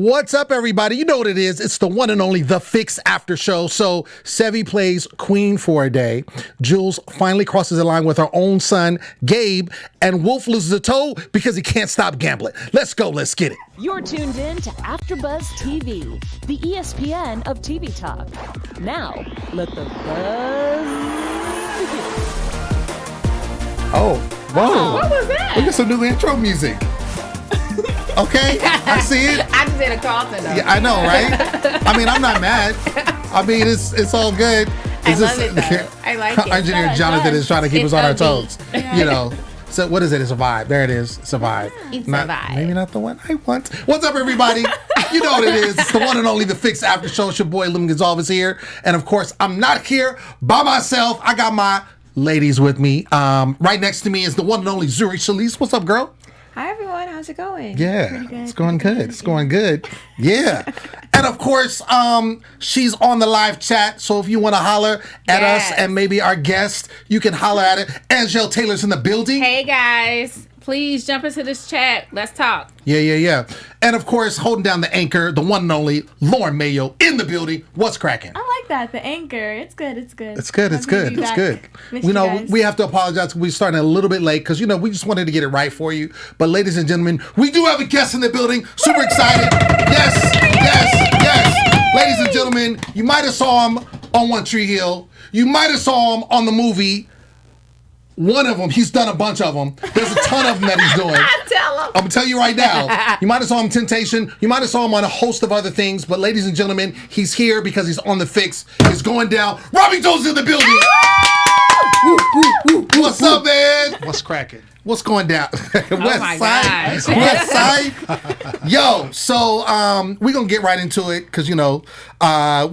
What's up, everybody? You know what it is. It's the one and only The Fix After Show. So Sevy plays Queen for a day. Jules finally crosses the line with her own son, Gabe, and Wolf loses a toe because he can't stop gambling. Let's go. Let's get it. You're tuned in to AfterBuzz TV, the ESPN of TV talk. Now, let the buzz begin. Oh, whoa. What was that? We got some new intro music. Okay, I see it. I just did a Carlton though. Yeah, I know, right? I mean, I'm not mad. I mean, it's all good. I love it though. I like it. Engineer Jonathan is trying to keep us on our toes. Yeah. You know. So what is it? It's a vibe. There it is. It's a vibe. It's not, a vibe. Maybe not the one I want. What's up, everybody? You know what it is. It's the one and only The Fix After Show. It's your boy, Lim Gonzalez here. And of course, I'm not here by myself. I got my ladies with me. Right next to me is the one and only Zuri Shalise. What's up, girl? Hi everyone, how's it going? Yeah, Pretty good. it's going good. It's going good. Yeah. And of course, she's on the live chat. So if you want to holler at us and maybe our guest, you can holler at it. Angel Taylor's in the building. Hey guys, please jump into this chat. Let's talk. Yeah. And of course, holding down the anchor, the one and only Lauren Mayo in the building. What's cracking? I like that, the anchor. It's good. It's good. Missed you guys. We have to apologize. We're starting a little bit late because, we just wanted to get it right for you. But ladies and gentlemen, we do have a guest in the building. Super excited. Yes. Ladies and gentlemen, you might have saw him on One Tree Hill. You might have saw him on the movie. One of them, he's done a bunch of them. There's a ton of them that he's doing. Tell him. I'm going to tell you right now. You might have saw him Temptation. You might have saw him on a host of other things. But ladies and gentlemen, he's here because he's on the fix. He's going down. Robbie Jones in the building. What's up, man? What's cracking? What's going down? my gosh. West Side. Yo, so we're going to get right into it because, we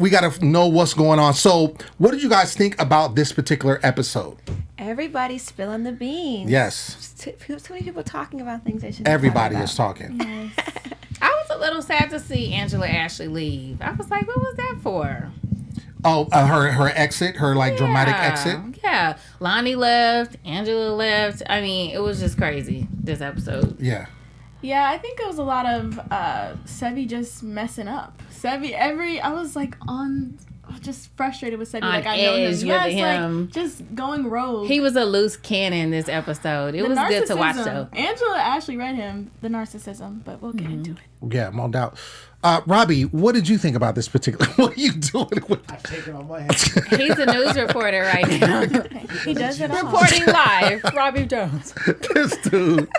got to know what's going on. So what did you guys think about this particular episode? Everybody's spilling the beans. Yes. Too many people talking about things they shouldn't. Everybody is talking. Yes. I was a little sad to see Angela Ashley leave. I was like, what was that for? Oh, her exit, her dramatic exit. Yeah. Loni left. Angela left. I mean, it was just crazy, this episode. Yeah. Yeah, I think it was a lot of Sevy just messing up. I was just frustrated with Sevy. On I know edge him. with him. Just going rogue. He was a loose cannon this episode. It was good to watch, though. Angela Ashley read him, the narcissism, but we'll get into it. Yeah, no doubt. Robbie, what did you think about this particular? What are you doing with? I've taken off my head. He's a news reporter right now. He does it all. Reporting live. Robbie Jones. This dude.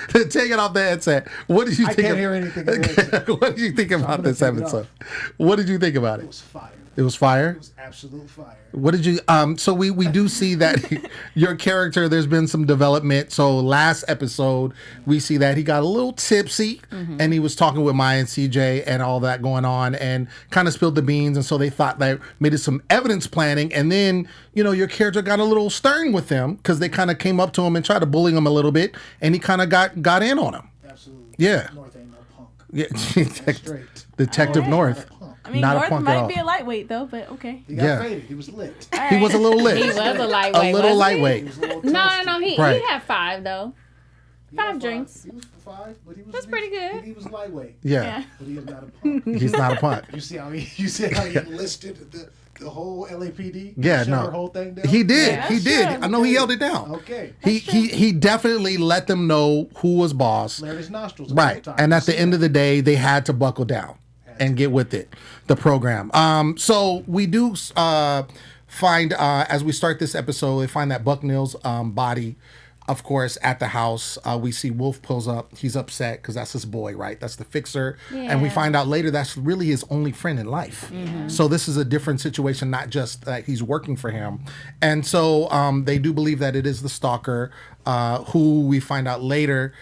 Take it off the headset. What did you think? I can't hear anything. What did you think about this episode? What did you think about it? It was fire. It was fire? It was absolute fire. What did you so we do see that your character, there's been some development. So last episode we see that he got a little tipsy and he was talking with Maya and CJ and all that going on and kind of spilled the beans, and so they thought that maybe some evidence planning, and then your character got a little stern with them because they kind of came up to him and tried to bully him a little bit, and he kind of got in on him. Absolutely. Yeah. North ain't no punk. Yeah. Straight. Detective North. I mean, Not a North punk at might all. be a lightweight, though, but okay. He got Yeah. faded. He was lit. He was a little lit. He was a lightweight. A little wasn't lightweight. He was a little He? No. toasty. Right. He had 5, though. He had 5 drinks. He was 5, but he was. That's pretty good. He was lightweight. Yeah. But he is not a punk. He's not a punk. You see how he enlisted the whole LAPD? Yeah, Shut no. her whole thing down? He did. Yeah, He that's did. true. I know he held it down. Okay. He definitely let them know who was boss. Flared his nostrils. a Right. couple times. And at the end of the day, they had to buckle down and get with it, the program. So we do find, as we start this episode, we find that Bucknell's body, of course, at the house. We see Wolf pulls up. He's upset because that's his boy, right? That's the fixer. And we find out later that's really his only friend in life. So this is a different situation, not just that he's working for him. And so they do believe that it is the stalker, who we find out later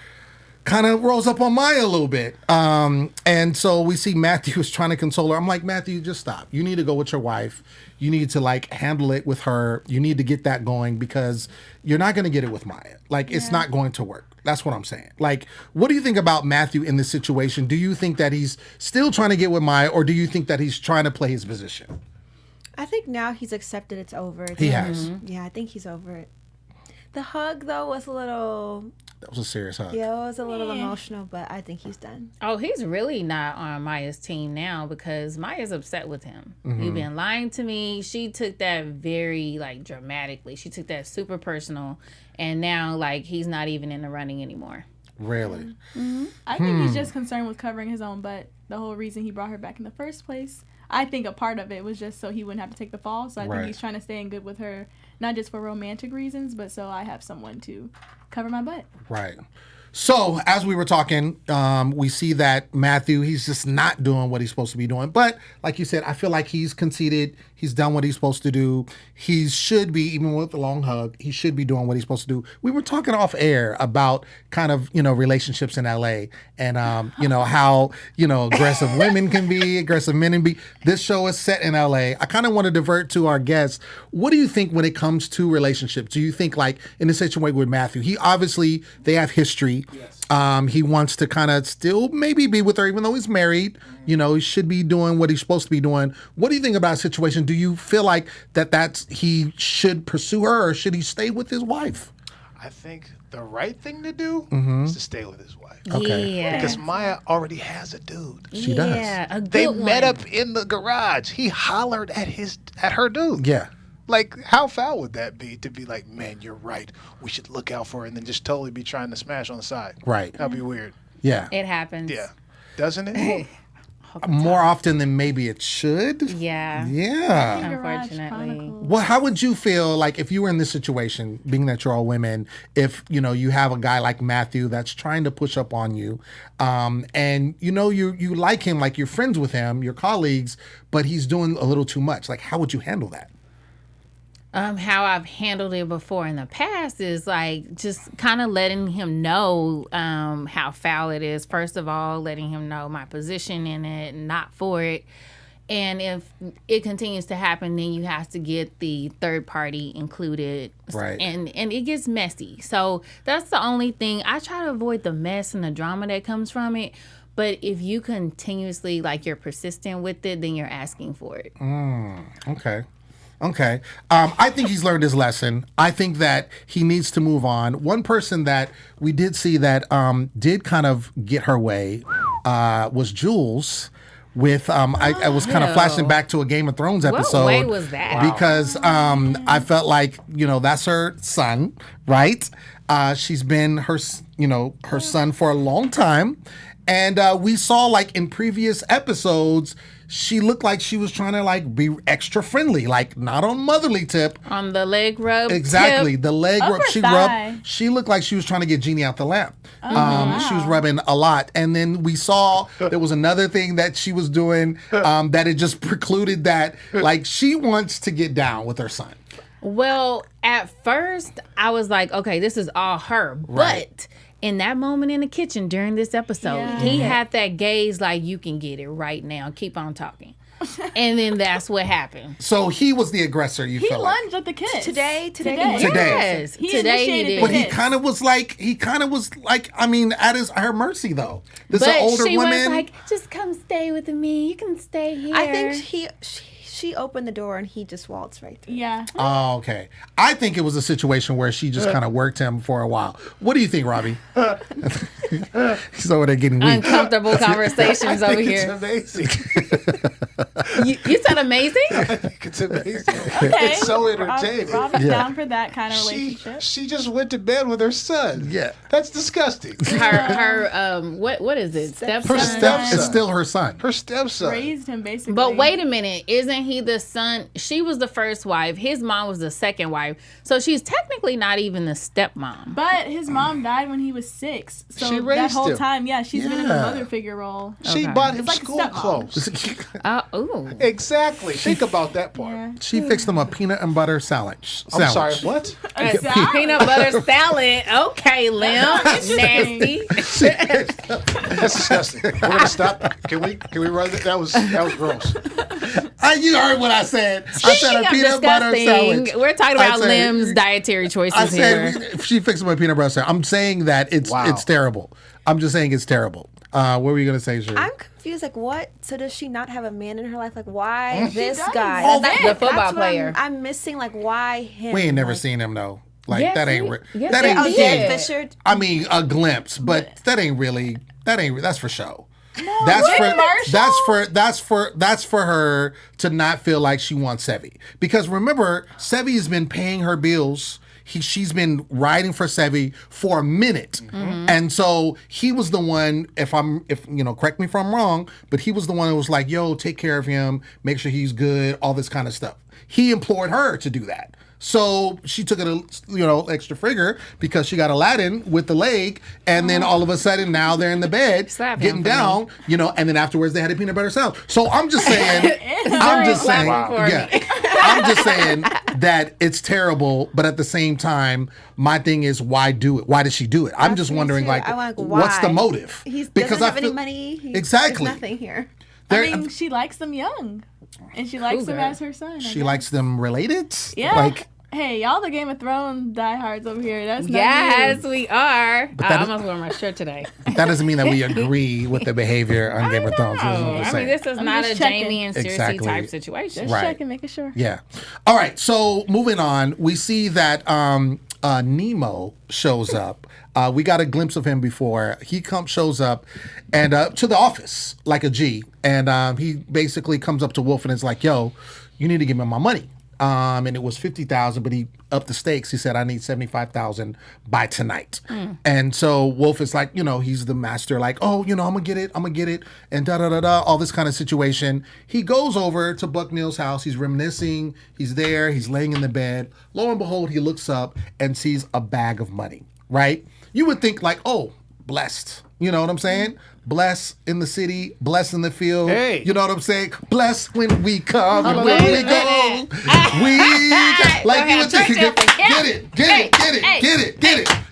kind of rolls up on Maya a little bit. And so we see Matthew is trying to console her. I'm like, Matthew, just stop. You need to go with your wife. You need to handle it with her. You need to get that going because you're not going to get it with Maya. It's not going to work. That's what I'm saying. What do you think about Matthew in this situation? Do you think that he's still trying to get with Maya, or do you think that he's trying to play his position? I think now he's accepted it's over. He has. Yeah, I think he's over it. The hug though was a little. That was a serious hug. Yeah, it was a little emotional, but I think he's done. Oh, he's really not on Maya's team now because Maya's upset with him. You've been lying to me. She took that very dramatically. She took that super personal, and now he's not even in the running anymore. Really? I think he's just concerned with covering his own butt. The whole reason he brought her back in the first place. I think a part of it was just so he wouldn't have to take the fall. So I think he's trying to stay in good with her, not just for romantic reasons, but so I have someone to cover my butt. Right. So as we were talking, we see that Matthew, he's just not doing what he's supposed to be doing. But like you said, I feel like he's conceded. He's done what he's supposed to do. He should be, even with the long hug, he should be doing what he's supposed to do. We were talking off air about kind of, relationships in LA and, how, aggressive women can be, aggressive men can be. This show is set in LA. I kind of want to divert to our guests. What do you think when it comes to relationships? Do you think in the situation with Matthew, they have history. Yes. He wants to kind of still maybe be with her, even though he's married. He should be doing what he's supposed to be doing. What do you think about a situation? Do you feel like he should pursue her, or should he stay with his wife? I think the right thing to do is to stay with his wife. Okay. Yeah. Because Maya already has a dude. She does. Yeah, a good They one. met up in the garage. He hollered at her dude. Yeah. How foul would that be to be like, man, you're right. We should look out for her, and then just totally be trying to smash on the side. Right. That'd be weird. Yeah. It happens. Yeah. Doesn't it? More often than maybe it should. Yeah. Yeah. Unfortunately. How would you feel if you were in this situation, being that you're all women, if, you have a guy like Matthew that's trying to push up on you, and, you like him, you're friends with him, you're colleagues, but he's doing a little too much. How would you handle that? How I've handled it before in the past is just kind of letting him know how foul it is. First of all, letting him know my position in it, not for it. And if it continues to happen, then you have to get the third party included. Right. And it gets messy. So that's the only thing. I try to avoid the mess and the drama that comes from it. But if you continuously, you're persistent with it, then you're asking for it. Okay. I think he's learned his lesson. I think that he needs to move on. One person that we did see that did kind of get her way was Jules. With I was kind of flashing back to a Game of Thrones episode. What way was that? Because I felt like that's her son, right? She's been her son for a long time, and we saw in previous episodes, she looked like she was trying to be extra friendly, not on motherly tip. On the leg rub. Exactly, tip. the leg rub. She thigh. rubbed. She looked like she was trying to get Genie out the lamp. She was rubbing a lot, and then we saw there was another thing that she was doing that it just precluded that. She wants to get down with her son. Well, at first I was like, okay, this is all her, Right. but. In that moment in the kitchen during this episode, he had that gaze you can get it right now. Keep on talking. And then that's what happened. So he was the aggressor, you He felt lunged at the kiss. Today. Yes. He Today he initiated did. the But kiss. he kind of was at her mercy though. This is But an older she woman. was just come stay with me. You can stay here. I think she opened the door and he just waltzed right through. Yeah. Oh, okay. I think it was a situation where she just kind of worked him for a while. What do you think, Robbie? He's over there getting weak. uncomfortable conversations over It's here. amazing. You said amazing? I think it's amazing. Okay. It's so entertaining. Robbie's down for that kind of relationship. She just went to bed with her son. Yeah. That's disgusting. Her what is it? Her Stepson? stepson. It's still her son. Her stepson. Raised him basically. But wait a minute, isn't he the son? She was the first wife. His mom was the second wife. So she's technically not even the stepmom. But his mom died when he was 6. So She that raised whole him. time, she's been in the Yeah. mother figure role. She Okay. bought him It's like a school stepmom. clothes. Ooh. Exactly. Think about that part. Yeah. She fixed him a peanut and butter sandwich. I'm sorry, what? Peanut butter salad. Okay, Lim. Nasty. That's disgusting. We're gonna stop. Can we run that? That was gross. You heard what I said. I said Speaking a of peanut butter disgusting, sandwich. we're talking I about said- Lim's dietary choices I here. said she fixed him a peanut butter sandwich. I'm saying that it's terrible. I'm just saying it's terrible. What were you gonna say, Sheree? I'm confused. What? So does she not have a man in her life? Why this does. guy? Oh, the football that's what player. I'm missing. Why him? We ain't never seen him though. Like Yes, that ain't yes, that they ain't. Oh, did. Jay Fisher. I mean, a glimpse, but that ain't really. That's for show. No, That's wait, for Marshall? that's for her to not feel like she wants Sevy. Because remember, Sevy has been paying her bills. She's been riding for Sevy for a minute. And so he was the one, if correct me if I'm wrong, but he was the one who was like, yo, take care of him, make sure he's good, all this kind of stuff. He implored her to do that. So she took it extra figure because she got Aladdin with the leg, and then all of a sudden now they're in the bed Slap him getting for down, and then afterwards they had a peanut butter sandwich. So I'm just saying, I'm just saying that it's terrible, but at the same time, my thing is, why do it? Why did she do it? I'm just Me wondering, too. like, I'm like, what's the why? motive? He doesn't have any money. Exactly. There's nothing here. I mean, she likes them young, and she likes him as her son. She likes them related. Yeah. Like, hey, y'all the Game of Thrones diehards over here. That's not Yes, you. we are. that I is- almost wore my shirt today. that doesn't mean that we agree with the behavior on Game of Thrones. is what I'm I mean, saying. this is I'm not just a checking. Jamie and Cersei Exactly. type situation. Just Right. checking, making sure. Yeah. All right. So moving on, we see that Nemo shows up. We got a glimpse of him before. He shows up and to the office like a G. And he basically comes up to Wolf and is like, yo, you need to give me my money. And it was 50,000, but he upped the stakes. He said, I need 75,000 by tonight. And so Wolf is like, he's the master, like, oh, I'm gonna get it, and all this kind of situation. He goes over to Buck Neal's house. He's reminiscing. He's there. He's laying in the bed. Lo and behold, he looks up and sees a bag of money, right? You would think like, oh, blessed. You know what I'm saying? Bless in the city, bless in the field. Hey. You know what I'm saying? Bless when we come, and when Wait we a go. minute. Like you would think, Church up. get it.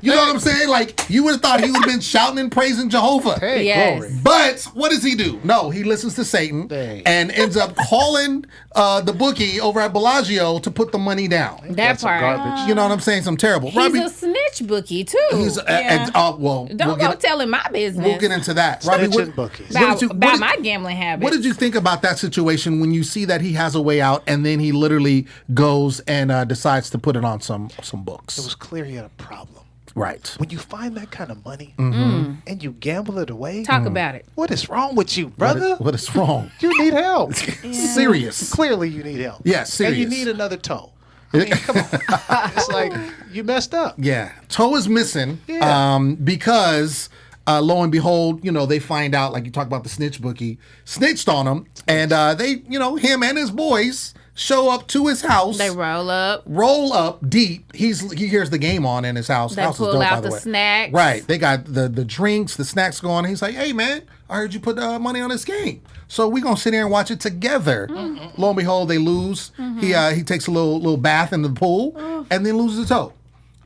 You know what I'm saying? Like you would have thought he would have been shouting and praising Jehovah. Hey, Yes. glory. But what does he do? No, he listens to Satan Dang. and ends up calling the bookie over at Bellagio to put the money down. That That's some part. garbage. You know what I'm saying? Some terrible. He's a snitch bookie, too. Well, Don't go telling my business. we'll get into that. Robbie, Snitching bookies. about my gambling habits. what did you think about that situation when you see that he has a way out and then he literally goes and decides to put it on some books? It was clear he had a problem. Right. When you find that kind of money Mm-hmm. and you gamble it away, Talk about it. what is wrong with you, brother? What is wrong? You need help. Serious. Clearly, you need help. Yeah, serious. And you need another toe. I mean, come on. It's like you messed up. Yeah, toe is missing Yeah. because lo and behold, they find out, like you talk about the snitch bookie, snitched on him, and they, him and his boys show up to his house. They roll up. Deep. He hears the game on in his house. They House is pull dope, by out the the way. snacks. Right. They got the drinks, the snacks going. He's like, hey, man, I heard you put money on this game. So we're going to sit here and watch it together. Lo and behold, they lose. He takes a little bath in the pool and then loses a toe.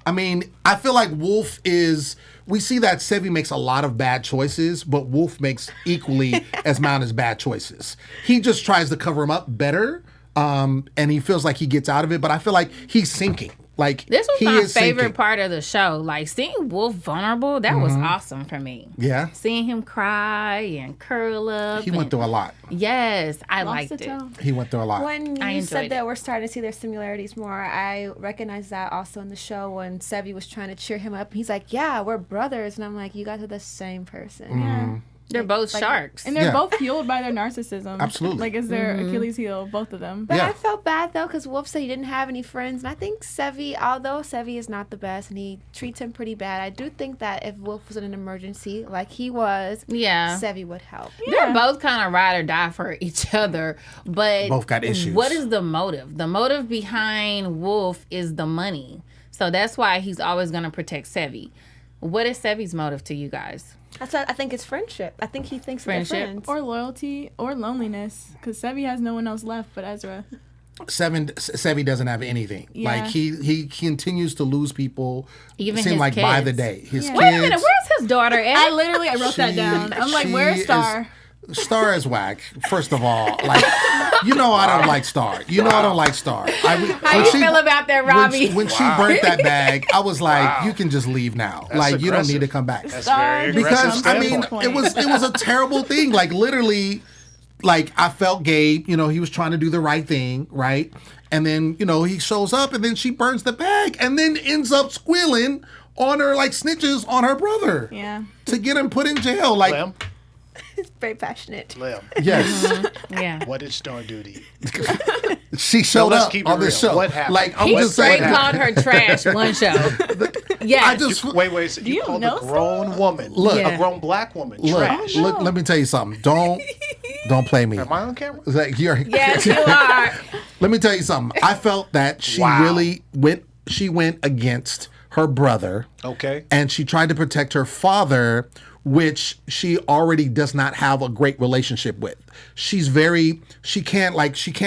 I mean, I feel like Wolf we see that Sevy makes a lot of bad choices, but Wolf makes equally as amount as bad choices. He just tries to cover him up better, and he feels like he gets out of it, but I feel like he's sinking. Like This was he my is favorite sinking. part of the show. Like seeing Wolf vulnerable, that was awesome for me. Yeah. Seeing him cry and curl up. He went and- through a lot. Yes, I Lost liked a it. toe. He went through a lot. When I you enjoyed said it. that we're starting to see their similarities more, I recognize that also in the show when Sevy was trying to cheer him up. He's like, yeah, we're brothers. And I'm like, you guys are the same person. Yeah. They're both sharks. And they're Yeah. both fueled by their narcissism. Absolutely. Like, it's their Achilles heel, both of them. But Yeah. I felt bad though because Wolf said he didn't have any friends, and I think Sevy, although Sevy is not the best and he treats him pretty bad, I do think that if Wolf was in an emergency like he was, Yeah. Sevy would help. They're both kind of ride or die for each other, but Both got issues. What is the motive? The motive behind Wolf is the money, so that's why he's always going to protect Sevy. What is Sevy's motive to you guys? That's what I think it's friendship. I think he thinks Friendship. they're friends. Or loyalty or loneliness. Because Sevy has no one else left but Ezra. Sevy doesn't have anything. Yeah. Like he continues to lose people. Even it seemed his like by kids. the day. His kids. Wait a minute, where's his daughter at? I wrote that down. I'm like, where's Star? Star is whack. First of all, like I don't like Star. I don't like Star. How you feel about that, Robbie? When she burnt that bag, I was like, you can just leave now. Like you don't need to come back. That's very aggressive Because I mean, standpoint. it was a terrible thing. Like literally, like I felt Gabe, he was trying to do the right thing, right? And then, he shows up and then she burns the bag and then ends up squealing on her, like snitches on her brother. Yeah. To get him put in jail. Like, Lim, It's very passionate. yes. Yeah. what did Star do to you? She showed let's up keep it on this real. show. What happened? Like, I'm He just straight saying. called her trash one show. Yeah. I just Wait. So you you called know a grown woman, Look. a grown black woman, look, trash? look. Let me tell you something. Don't play me. Am I on camera? Like, you're, Yes, you are. Let me tell you something. I felt that she Wow. really went. She went against her brother. Okay. And she tried to protect her father, which she already does not have a great relationship with. She can't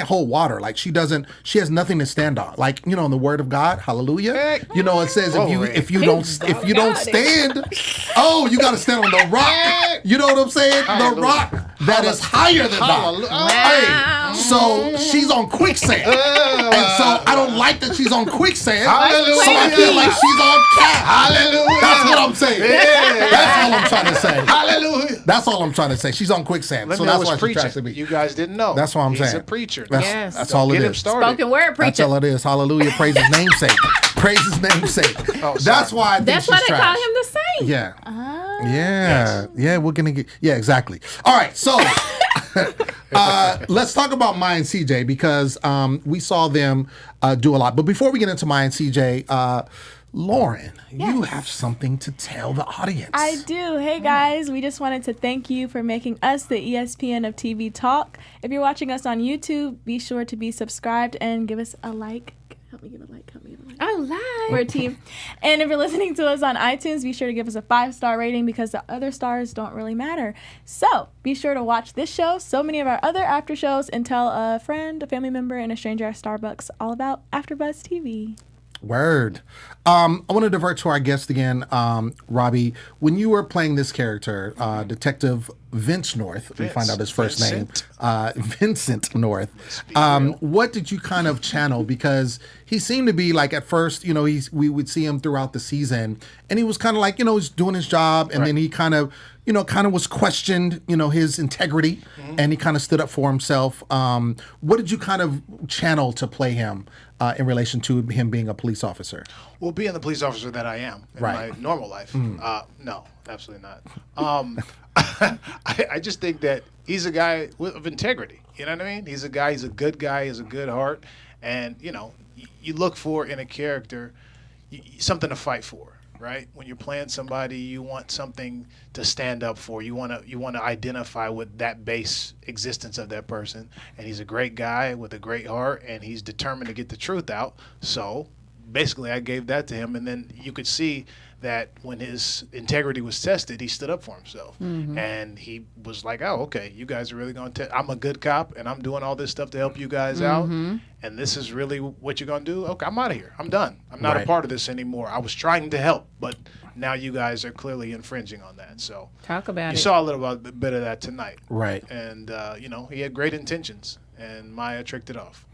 hold water. Like she has nothing to stand on. Like, in the word of God, hallelujah. It says if you don't stand, you got to stand on the rock. You know what I'm saying? Hallelujah. The rock that is higher than thou. Hey, so she's on quicksand. And so I don't like that she's on quicksand. Hallelujah. So I feel like she's on cap. Hallelujah. That's what I'm saying. That's all I'm trying to say. Hallelujah. That's all I'm trying to say. She's on quicksand. So Lemuel that's was why she preaching. tries to be. You guys didn't know. That's what I'm saying. He's a preacher. Yes. That's all it Get him is. started. Spoken word That's preacher. all it is. Hallelujah. Praise his namesake. Praise his namesake. Oh, sorry. That's why I think That's she's why they trash. call him the saint. Yeah. Ah. Yeah. Yeah, we're going to get... Yeah, exactly. All right, so... let's talk about Maya and CJ because we saw them do a lot. But before we get into Maya and CJ, Lauren, you have something to tell the audience. I do. Hey guys, we just wanted to thank you for making us the ESPN of TV Talk. If you're watching us on YouTube, be sure to be subscribed and give us a like. Help me give a like. Oh, live. We're a team. And if you're listening to us on iTunes, be sure to give us a 5-star rating because the other stars don't really matter. So be sure to watch this show, so many of our other after shows, and tell a friend, a family member, and a stranger at Starbucks all about AfterBuzz TV. Word. I want to divert to our guest again, Robbie. When you were playing this character, Detective Vince North, we find out his first name, Vincent North. What did you kind of channel? Because he seemed to be like at first, we would see him throughout the season, and he was kind of like, he's doing his job, and then he kind of was questioned, his integrity, and he kind of stood up for himself. What did you kind of channel to play him in relation to him being a police officer? Well, being the police officer that I am in my normal life, no, absolutely not. I just think that he's a guy of integrity. You know what I mean? He's a guy. He's a good guy. He has a good heart, and you look for in a character something to fight for. Right? When you're playing somebody, you want something to stand up for. You want to identify with that base existence of that person. And he's a great guy with a great heart, and he's determined to get the truth out. So basically, I gave that to him, and then you could see that when his integrity was tested, he stood up for himself. And he was like, oh, okay, you guys are really going to I'm a good cop, and I'm doing all this stuff to help you guys out. And this is really what you're going to do? Okay, I'm out of here. I'm done. I'm not a part of this anymore. I was trying to help, but now you guys are clearly infringing on that. So Talk about it. you saw a little bit of that tonight. Right. And, he had great intentions, and Maya tricked it off.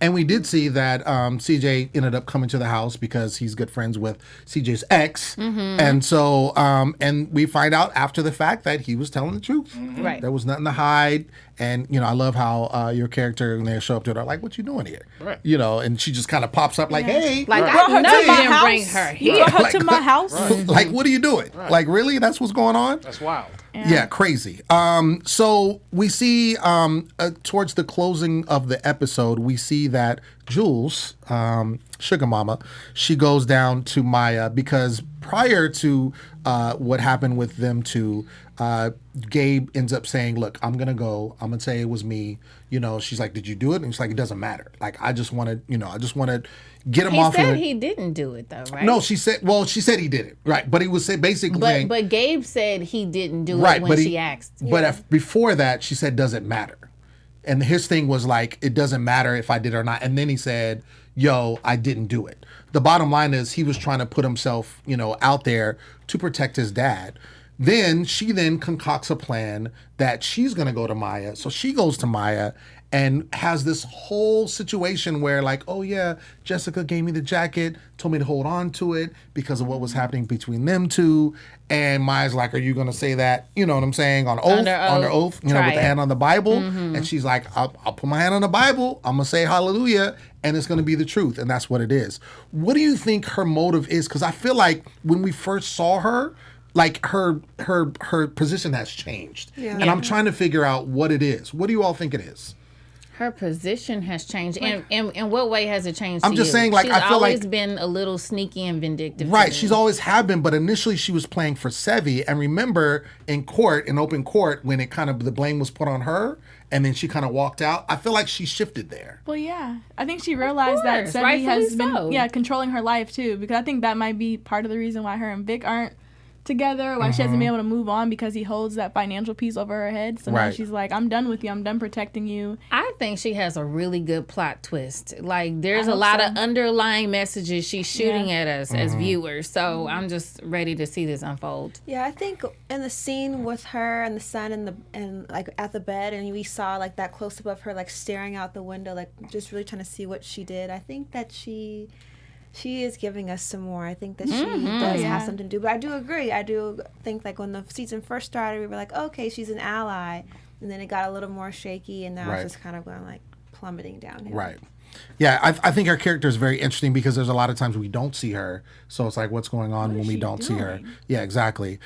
And we did see that CJ ended up coming to the house because he's good friends with CJ's ex. And so, and we find out after the fact that he was telling the truth. Right. There was nothing to hide. And, I love how your character, when they show up to her, like, what you doing here? Right. And she just kind of pops up like, hey. Like, Brought I her know to you my didn't house. bring her You here. brought her to my house. Like, what are you doing? Like, really? That's what's going on? That's wild. Yeah, crazy. So we see towards the closing of the episode, we see that Jules, Sugar Mama, she goes down to Maya because prior to what happened with them two, Gabe ends up saying, look, I'm going to go. I'm going to say it was me. She's like, did you do it? And she's like, it doesn't matter. Like, I just want to get him off. He said of he didn't do it though, right? No, she said he did it. Right. But he was basically saying. But Gabe said he didn't do Right, it when but she asked. But before that, she said, does it matter? And his thing was like, it doesn't matter if I did or not. And then he said, yo, I didn't do it. The bottom line is he was trying to put himself, out there to protect his dad. Then she then concocts a plan that she's going to go to Maya. So she goes to Maya and has this whole situation where like, oh yeah, Jessica gave me the jacket, told me to hold on to it because of what was happening between them two. And Maya's like, are you going to say that, you know what I'm saying, on oath, under oath, you know, with the hand on the Bible? And she's like, I'll put my hand on the Bible. I'm going to say hallelujah. And it's going to be the truth. And that's what it is. What do you think her motive is? Because I feel like when we first saw her, like her position has changed. Yeah. And I'm trying to figure out what it is. What do you all think it is? Her position has changed. And in what way has it changed? I'm just saying, like, I feel like she's always been a little sneaky and vindictive. Right. She's always have been, but initially she was playing for Sevi. And remember in court, in open court, when it kind of the blame was put on her and then she kind of walked out, I feel like she shifted there. Well, yeah. I think she realized that Sevi has been controlling her life too, because I think that might be part of the reason why her and Vic aren't together, why she hasn't been able to move on, because he holds that financial piece over her head. So now she's like, I'm done with you. I'm done protecting you. I think she has a really good plot twist. Like, there's a lot of underlying messages she's shooting at us as viewers. So I'm just ready to see this unfold. Yeah, I think in the scene with her and the son and like at the bed, and we saw like that close up of her like staring out the window, like just really trying to see what she did. I think that she is giving us some more. I think that she does have something to do. But I do agree. I do think like when the season first started, we were like, okay, she's an ally. And then it got a little more shaky, and now it's just kind of going like plummeting down here. Right. Yeah, I think her character is very interesting because there's a lot of times we don't see her. So it's like, what's going on when we don't see her? Yeah, exactly.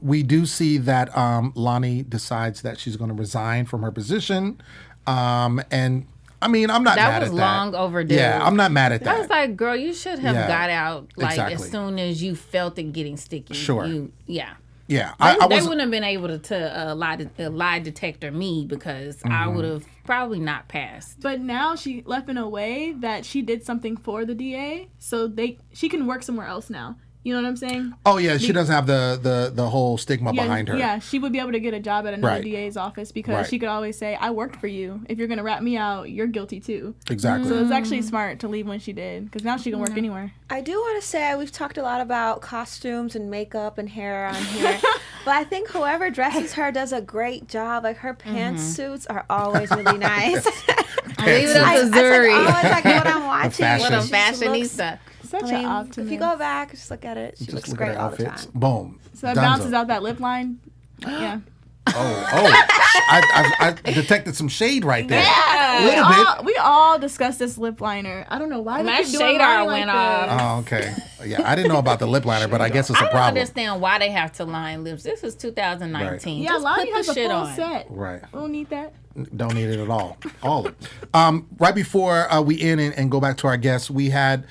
We do see that Loni decides that she's going to resign from her position. And I mean, I'm not mad at that. That was long overdue. Yeah, I'm not mad at that. I was like, girl, you should have got out like as soon as you felt it getting sticky. Sure. Yeah. They wouldn't have been able to lie detector me because I would have probably not passed. But now she left in a way that she did something for the DA, so she can work somewhere else now. You know what I'm saying? Oh yeah, she doesn't have the whole stigma behind her. Yeah, she would be able to get a job at another DA's office because she could always say, I worked for you. If you're going to rat me out, you're guilty too. Exactly. So it's actually smart to leave when she did, because now she can work anywhere. I do want to say, we've talked a lot about costumes and makeup and hair on here, but I think whoever dresses her does a great job. Like her pantsuits are always really nice. Leave it up to Zuri. Always like what I'm watching. What a fashionista. Such an optimist. If you go back, just look at it. She looks great all the time. Boom. So that bounces out that lip line. Yeah. I detected some shade right there. Yeah. A little bit. We all discussed this lip liner. I don't know why my shadar went off. Oh, okay. Yeah, I didn't know about the lip liner, but I guess it's a problem. I don't understand why they have to line lips. This is 2019. Right. Yeah, Loni has a full set. Right. We don't need that. Don't need it at all. All of it. Right before we end and go back to our guests, we had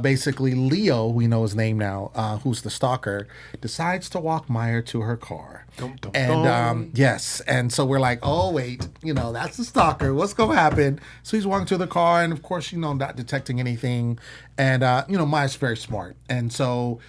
basically Leo, we know his name now, who's the stalker, decides to walk Maya to her car. Yes, and so we're like, oh wait, that's the stalker. What's gonna happen? So he's walking to the car, and of course, not detecting anything, and Maya's very smart, and so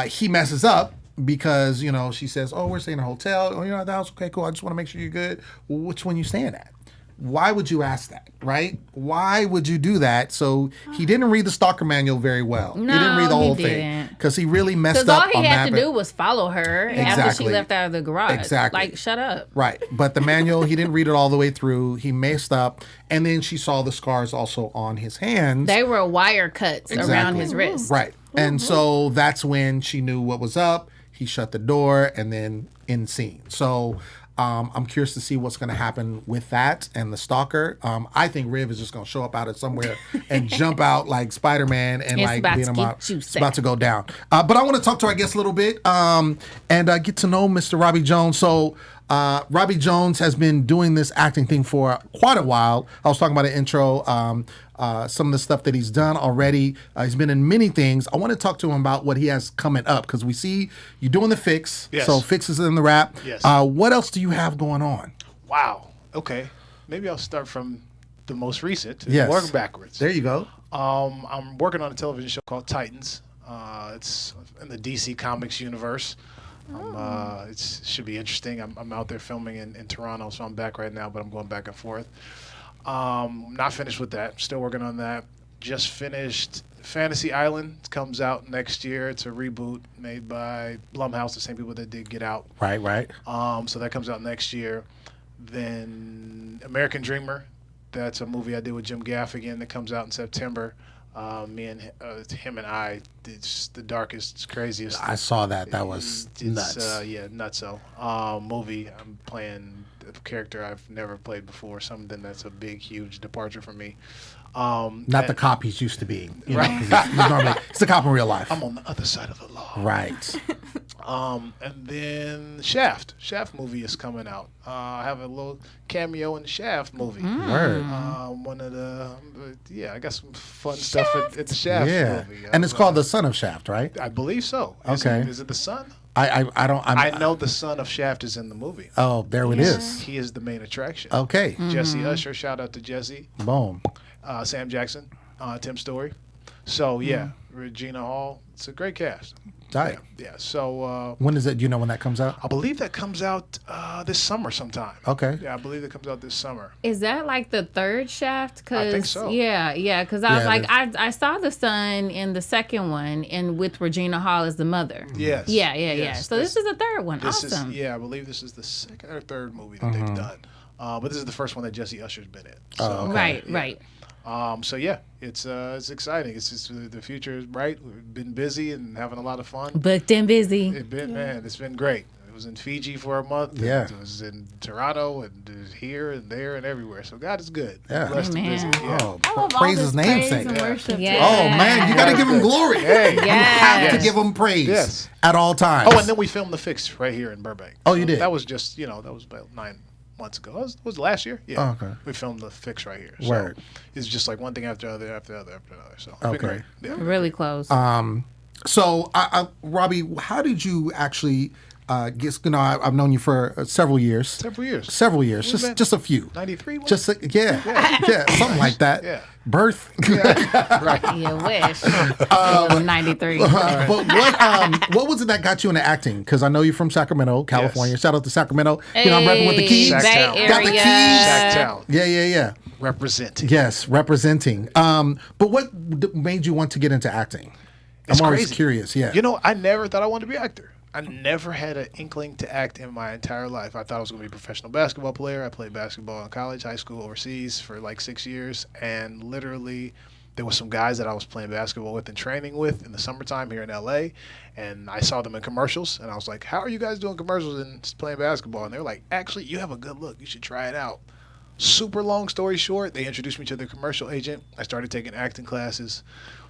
he messes up. Because, she says, oh, we're staying in a hotel. Oh, you're at the house? Okay, cool. I just want to make sure you're good. Well, which one you staying at? Why would you ask that, right? Why would you do that? So he didn't read the stalker manual very well. No, he didn't read the whole thing. Because he really messed up. Because all he had to do was follow her after she left out of the garage. Exactly. Like, shut up. Right. But the manual, he didn't read it all the way through. He messed up. And then she saw the scars also on his hands. They were wire cuts around his wrist. Right. And so that's when she knew what was up. He shut the door and then end scene. So I'm curious to see what's going to happen with that and the stalker. I think Riv is just going to show up out of somewhere and jump out like Spider-Man and beat him up. It's about to go down. But I want to talk to our guest a little bit and get to know Mr. Robbie Jones. So Robbie Jones has been doing this acting thing for quite a while. I was talking about an intro. Some of the stuff that he's done already. He's been in many things. I want to talk to him about what he has coming up because we see you doing the Fix. Yes. So Fix is in the wrap. Yes. What else do you have going on? Wow. Okay. Maybe I'll start from the most recent. Yes. Work backwards. There you go. I'm working on a television show called Titans. It's in the DC Comics universe. It should be interesting. I'm out there filming in Toronto, so I'm back right now, but I'm going back and forth. Not finished with that. Still working on that. just finished Fantasy Island. It comes out next year. It's a reboot made by Blumhouse, the same people that did Get Out. Right. So that comes out next year. Then American Dreamer. That's a movie I did with Jim Gaffigan that comes out in September. Me and him and I, it's the darkest, craziest. I saw that. That was nuts. Nutso. Movie. I'm playing a character I've never played before. Something that's a big, huge departure for me. Not the cop he's used to being. Right. He's the cop in real life. I'm on the other side of the law. Right. And then Shaft movie is coming out. I have a little cameo in the Shaft movie. Word. One of the I got some fun stuff at the Shaft movie. And it's called The Son of Shaft, right? I believe so. Okay. Is it the son? I know the son of Shaft is in the movie. Oh, there it is. He is the main attraction. Okay. Jesse Usher, shout out to Jesse. Boom. Sam Jackson, Tim Story. So Regina Hall. It's a great cast. Right. Yeah. So when is it? Do you know when that comes out? I believe that comes out this summer sometime. Okay. Yeah, I believe it comes out this summer. Is that like the third Shaft? I think so. Yeah. Because I was like, I saw the son in the second one, and with Regina Hall as the mother. Yes. Yeah. So this is the third one. Awesome. I believe this is the second or third movie that they've done. But this is the first one that Jesse Usher's been in. So, Right. It's exciting. It's just the future is bright. We've been busy and having a lot of fun. Booked and busy. It's been great. It was in Fiji for a month. Yeah. It was in Toronto and here and there and everywhere. So God is good. Yeah. Blessed and busy. Yeah. Oh, I love all praise this his namesake. praise and worship. Yeah. Oh man, you got to give him glory. Hey. You have to Yes. give him praise Yes. at all times. Oh, and then we filmed The Fix right here in Burbank. Oh, you did? That was just, that was about 9 months ago. Was it last year? Yeah. Oh, okay. We filmed The Fix right here. So Word. it's just like one thing after another, after another. So it's Okay. been great. Yeah. Really close. So, Robbie, how did you actually get? I've known you for several years. Several years. Just a few. 93. Just something like that. Yeah. Birth. Right. You wish. It was 93. But what was it that got you into acting? Because I know you're from Sacramento, California. Yes. Shout out to Sacramento. I'm repping with the keys. Sac Bay Town. Got the Area. keys. Sacktown. Yeah. Representing. Yes, representing. But what made you want to get into acting? It's I'm always crazy. curious. Yeah. I never thought I wanted to be an actor. I never had an inkling to act in my entire life. I thought I was going to be a professional basketball player. I played basketball in college, high school, overseas for like 6 years. And literally, there were some guys that I was playing basketball with and training with in the summertime here in LA. And I saw them in commercials. And I was like, how are you guys doing commercials and playing basketball? And they were like, actually, you have a good look. You should try it out. Super long story short, they introduced me to their commercial agent. I started taking acting classes,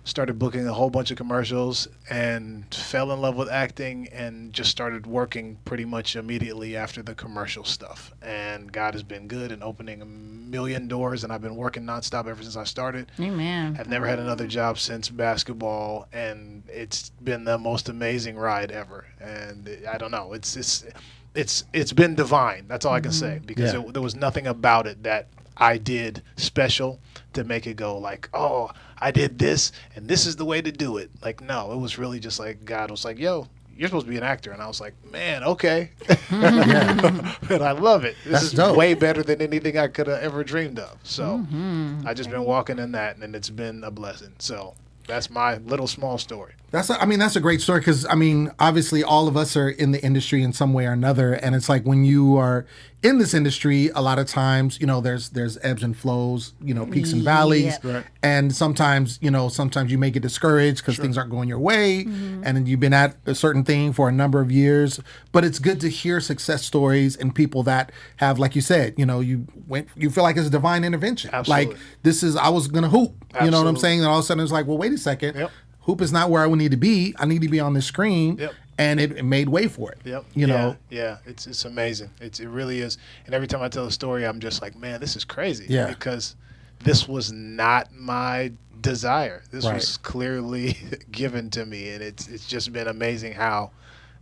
started booking a whole bunch of commercials, and fell in love with acting and just started working pretty much immediately after the commercial stuff. And God has been good and opening a million doors, and I've been working nonstop ever since I started. Amen. I've never had another job since basketball, and it's been the most amazing ride ever. And I don't know, it's been divine. That's all I can say, because there was nothing about it that I did special to make it go like, oh, I did this and this is the way to do it. Like, no, it was really just like God was like, yo, you're supposed to be an actor. And I was like, man, okay. And I love it. This is dope. way better than anything I could have ever dreamed of. So I just been walking in that, and it's been a blessing. So that's my little small story. That's a great story because, obviously all of us are in the industry in some way or another. And it's like when you are in this industry, a lot of times, there's ebbs and flows, peaks and valleys. Yep. Right. And sometimes you may get discouraged because things aren't going your way. And then you've been at a certain thing for a number of years. But it's good to hear success stories and people that have, like you said, you feel like it's a divine intervention. Absolutely. Like, I was going to hoop. You know what I'm Absolutely. saying? And all of a sudden it's like, well, wait a second. Yep. Hoop is not where I would need to be. I need to be on this screen. Yep. And it made way for it. Yep. You know? Yeah. It's amazing. It really is. And every time I tell a story, I'm just like, man, this is crazy. Yeah. Because this was not my desire. This Right. was clearly given to me, and it's just been amazing how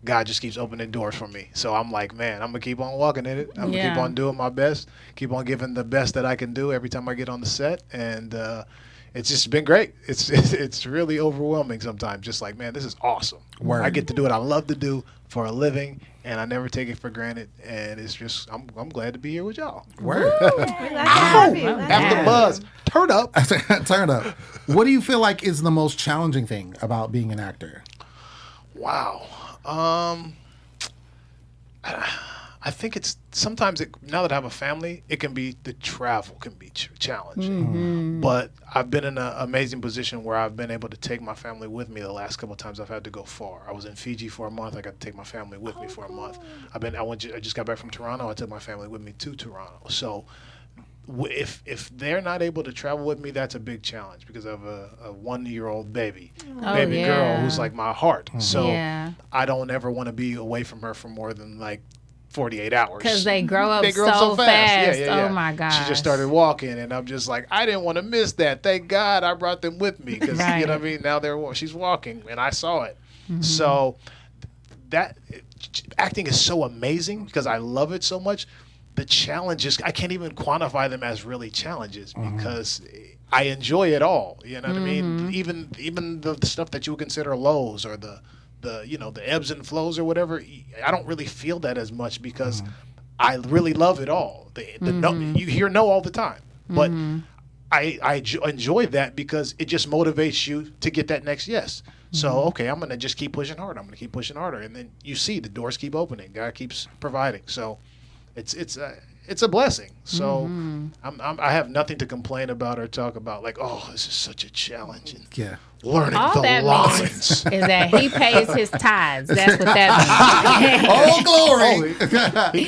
God just keeps opening doors for me. So I'm like, man, I'm gonna keep on walking in it. I'm gonna keep on doing my best. Keep on giving the best that I can do every time I get on the set, and it's just been great. It's really overwhelming sometimes. Just like, man, this is awesome. Word. I get to do what I love to do for a living, and I never take it for granted. And it's just, I'm glad to be here with y'all. Word. AfterBuzz, turn up. Turn up. What do you feel like is the most challenging thing about being an actor? Wow. I think it's sometimes now that I have a family, it can be the travel can be challenging. But I've been in an amazing position where I've been able to take my family with me the last couple of times I've had to go far. I was in Fiji for a month. I got to take my family with me for a month. I just got back from Toronto. I took my family with me to Toronto. So if they're not able to travel with me, that's a big challenge because I have a 1-year-old baby girl who's like my heart. So I don't ever want to be away from her for more than like 48 hours. Because they grow up so fast. Yeah. Oh, my gosh. She just started walking, and I'm just like, I didn't want to miss that. Thank God I brought them with me because, you know what I mean? Now she's walking, and I saw it. So that acting is so amazing because I love it so much. The challenges, I can't even quantify them as really challenges because I enjoy it all. You know what I mean? Even the stuff that you would consider lows or the ebbs and flows or whatever, I don't really feel that as much because I really love it all. The no, you hear no all the time, but I enjoy that because it just motivates you to get that next yes. So, okay, I'm going to just keep pushing hard. I'm going to keep pushing harder. And then you see the doors keep opening. God keeps providing. So it's a blessing. So I have nothing to complain about or talk about like, oh, this is such a challenge. And learning all the that lines. means is that he pays his tithes. That's what that means. Oh, glory.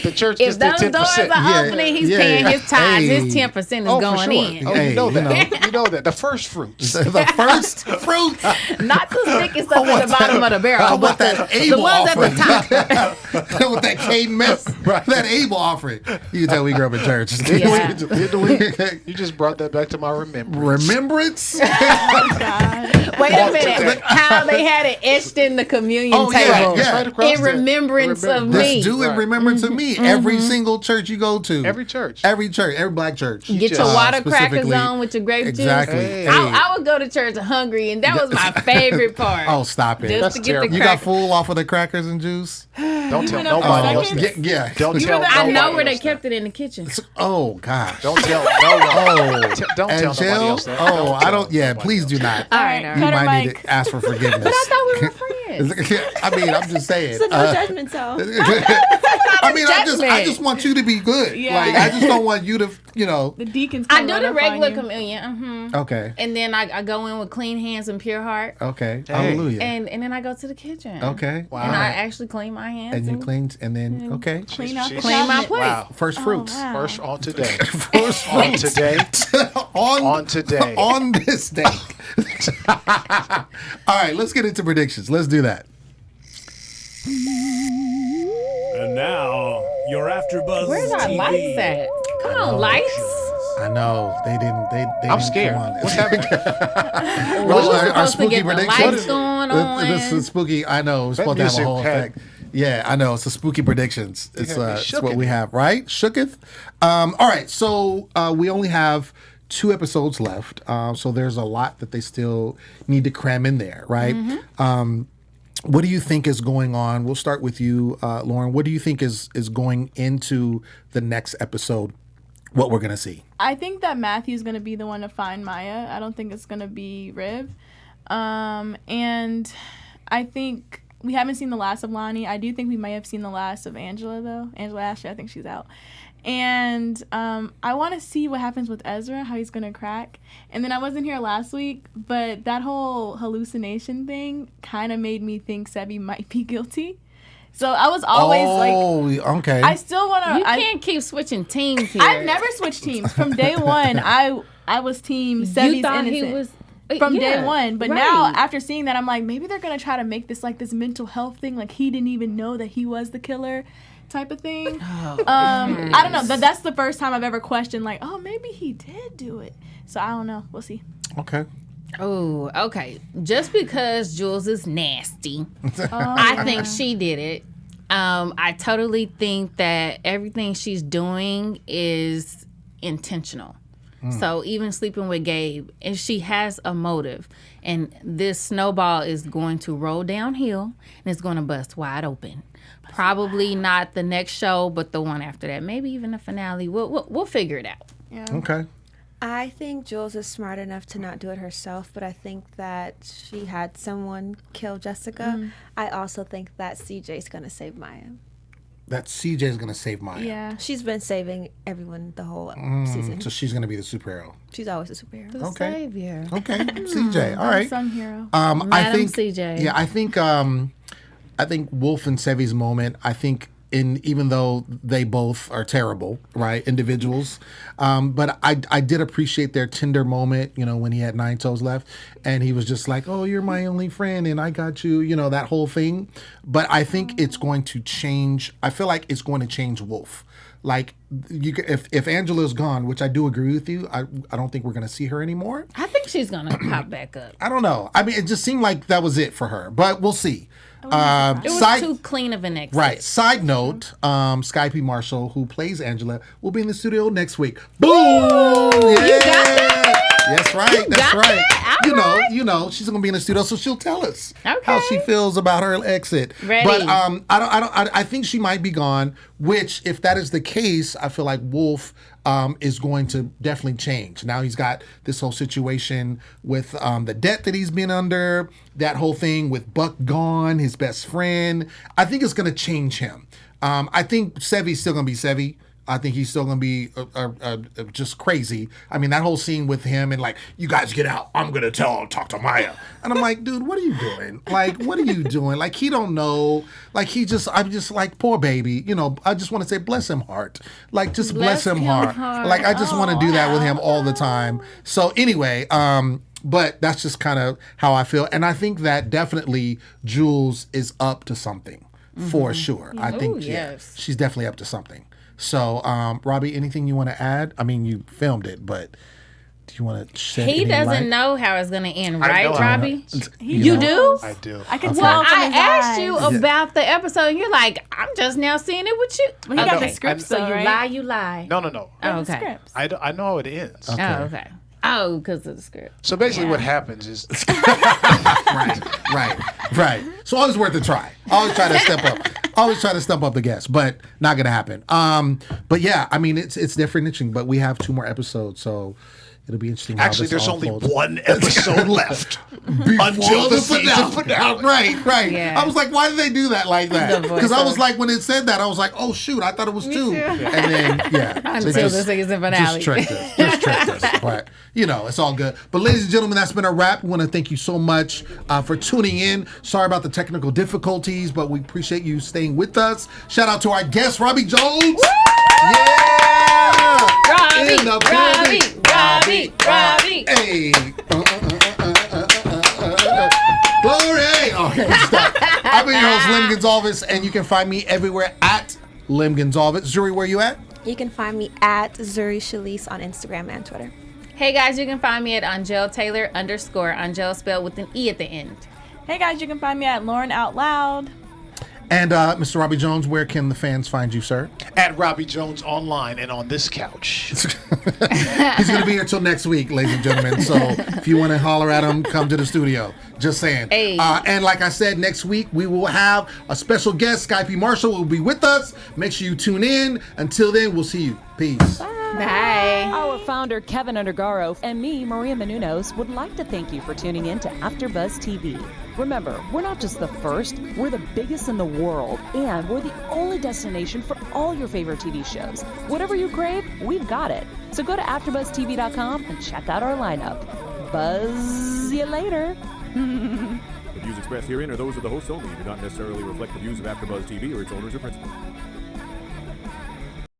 The church If gets their those 10%. doors are opening, he's paying his tithes. Hey. His 10% is Oh, going for sure. in. Oh, Hey, you know you that. You know that. The first fruits. The first fruit. Not the sticky stuff at the bottom of the barrel, How but about that the Abel ones offering? at the top. With that Cain mess, that Abel offering. You can tell we grew up in church. Yeah. You just brought that back to my remembrance. Remembrance? Wait a minute. How they had it etched in the communion Oh, yeah, table. yeah. Right across In there. remembrance of me. Let's do in remembrance of me. Every single church you go to. Every church. Every black church. Get your water crackers specifically. on with your grape Exactly. juice. Hey. I would go to church hungry, and that was my favorite part. Oh, stop it. Just That's to get terrible. the You got crackers. full off of the crackers and juice? Don't tell went up for nobody else seconds? that. Yeah. Don't tell I nobody know where they else kept that. it in the kitchen. Oh, gosh. Don't tell no one. Oh, Don't tell nobody Angel? else that. Oh, I tell don't. Yeah, nobody please else. do not. All right, all You right. Cut her might need mic. to ask for forgiveness. But I thought we were friends. I mean, I'm just saying. So no judgment zone. I mean, I judgment. just want you to be good. Yeah. Like, I just don't want you to, The deacons I come do run the up on regular you. communion. Okay. And then I go in with clean hands and pure heart. Okay. Hey. Hallelujah. And then I go to the kitchen. Okay. Wow. And I actually clean my hands. And you clean, and then, okay. Clean out the clean my cabinet. plate. Wow. First fruits. wow. First on today. First On fruits. today. on today. On this day. All right, let's get into predictions. Let's do that. And now, your AfterBuzz Where's our TV. lights at? Come on, lights. I know they didn't. They I'm didn't scared. come on. What's happening? Well, We're our supposed to get the lights going on. This is spooky. I know. It's supposed to have a music whole had- effect. Yeah, I know. It's a spooky predictions. It's had me it's shook what in we it. have, right? Shooketh. All right. So we only have 2 episodes left. So there's a lot that they still need to cram in there, right? What do you think is going on? We'll start with you, Lauren. What do you think is going into the next episode? What we're gonna see? I think that Matthew's going to be the one to find Maya. I don't think it's going to be Riv. And I think we haven't seen the last of Loni. I do think we might have seen the last of Angela, though. Angela Ashley, I think she's out. And I want to see what happens with Ezra, how he's going to crack. And then I wasn't here last week, but that whole hallucination thing kind of made me think Sebi might be guilty. So I was always okay. I still want to. You can't keep switching teams here. I've never switched teams. From day one, I was team Sebi's You thought innocent. he was From yeah, day one. But right. now, after seeing that, I'm like, maybe they're going to try to make this like this mental health thing. Like he didn't even know that he was the killer type of thing. I don't know. That's the first time I've ever questioned like, oh, maybe he did do it. So I don't know. We'll see. Okay. Oh, okay. Just because Jules is nasty, I think she did it. I totally think that everything she's doing is intentional. So even sleeping with Gabe, and she has a motive, and this snowball is going to roll downhill and it's going to bust wide open. Probably not the next show, but the one after that. Maybe even the finale. We'll figure it out. Yeah. Okay. I think Jules is smart enough to not do it herself, but I think that she had someone kill Jessica. I also think that CJ's gonna save Maya. That CJ's gonna save Maya. Yeah. She's been saving everyone the whole season. So she's gonna be the superhero. She's always a superhero. The Okay. savior. Okay. CJ. All right. Unsung hero. I Madam think CJ. Yeah, I think Wolf and Sevi's moment, I think even though they both are terrible, right, individuals, but I did appreciate their tender moment, when he had 9 toes left and he was just like, oh, you're my only friend and I got you, that whole thing. But I think it's going to change. I feel like it's going to change Wolf. Like, if Angela's gone, which I do agree with you, I don't think we're going to see her anymore. I think she's going to pop back up. I don't know. I mean, it just seemed like that was it for her, but we'll see. It was too clean of an exit. Right. Side note, Sky P. Marshall, who plays Angela, will be in the studio next week. Boom! Yeah. You got that? That's right. You That's got right. that? She's gonna be in the studio, so she'll tell us Okay. how she feels about her exit. Ready. But I think she might be gone. Which, if that is the case, I feel like Wolf is going to definitely change. Now he's got this whole situation with the debt that he's been under, that whole thing with Buck gone, his best friend. I think it's going to change him. I think Sevi's still going to be Sevi. I think he's still going to be just crazy. I mean, that whole scene with him and like, you guys get out. I'm going to talk to Maya. And I'm like, dude, what are you doing? Like, what are you doing? Like, he don't know. Like, I'm just like, poor baby. I just want to say, bless him heart. Like, just bless him heart. Like, I just want to do that with him all the time. So anyway, but that's just kind of how I feel. And I think that definitely Jules is up to something for sure. I think, yes. she's definitely up to something. So, Robbie, anything you want to add? I mean, you filmed it, but do you want to shed He any doesn't light? know how it's going to end, I right, know. Robbie? You You do? I do. I can Okay. tell Well, from I his asked eyes. you about the episode, and you're like, I'm just now seeing it with you. Well, he got the script, So though, you right? lie. No. Oh, The okay. scripts. I know how it ends. Okay. Oh, okay. Oh, because of the script. So basically, what happens is Right. So always worth a try. Always try to step up. Always try to step up the guest, but not gonna happen. But yeah, I mean, it's different, interesting. But we have 2 more episodes, so it'll be interesting. actually how this there's all only folds. 1 episode left until the season finale. Right. Yeah. I was like, why did they do that like that? The Because I was voiceover. like, when it said that, I was like, oh shoot, I thought it was 2. too. And then Until they the season finale. Just tricked us. But it's all good. But ladies and gentlemen, that's been a wrap. We want to thank you so much for tuning in. Sorry about the technical difficulties, but we appreciate you staying with us. Shout out to our guest, Robbie Jones. Yeah! In the building. Robbie. Hey. Glory. Okay, stop. I've been your host, Lim Gonzalez, and you can find me everywhere at Lim Gonzalez. Zuri, where you at? You can find me at Zuri Shalise on Instagram and Twitter. Hey guys, you can find me at Angel Taylor _ Angel spelled with an E at the end. Hey guys, you can find me at Lauren Out Loud. And Mr. Robbie Jones, where can the fans find you, sir? At Robbie Jones online and on this couch. He's going to be here till next week, ladies and gentlemen. So if you want to holler at him, come to the studio. Just saying. Hey. And like I said, next week we will have a special guest. Sky P. Marshall will be with us. Make sure you tune in. Until then, we'll see you. Peace. Bye. Our founder, Keven Undergaro, and me, Maria Menounos, would like to thank you for tuning in to AfterBuzz TV. Remember, we're not just the first, we're the biggest in the world, and we're the only destination for all your favorite TV shows. Whatever you crave, we've got it. So go to AfterBuzzTV.com and check out our lineup. Buzz you later. The views expressed herein are those of the hosts only and do not necessarily reflect the views of AfterBuzz TV or its owners or principals.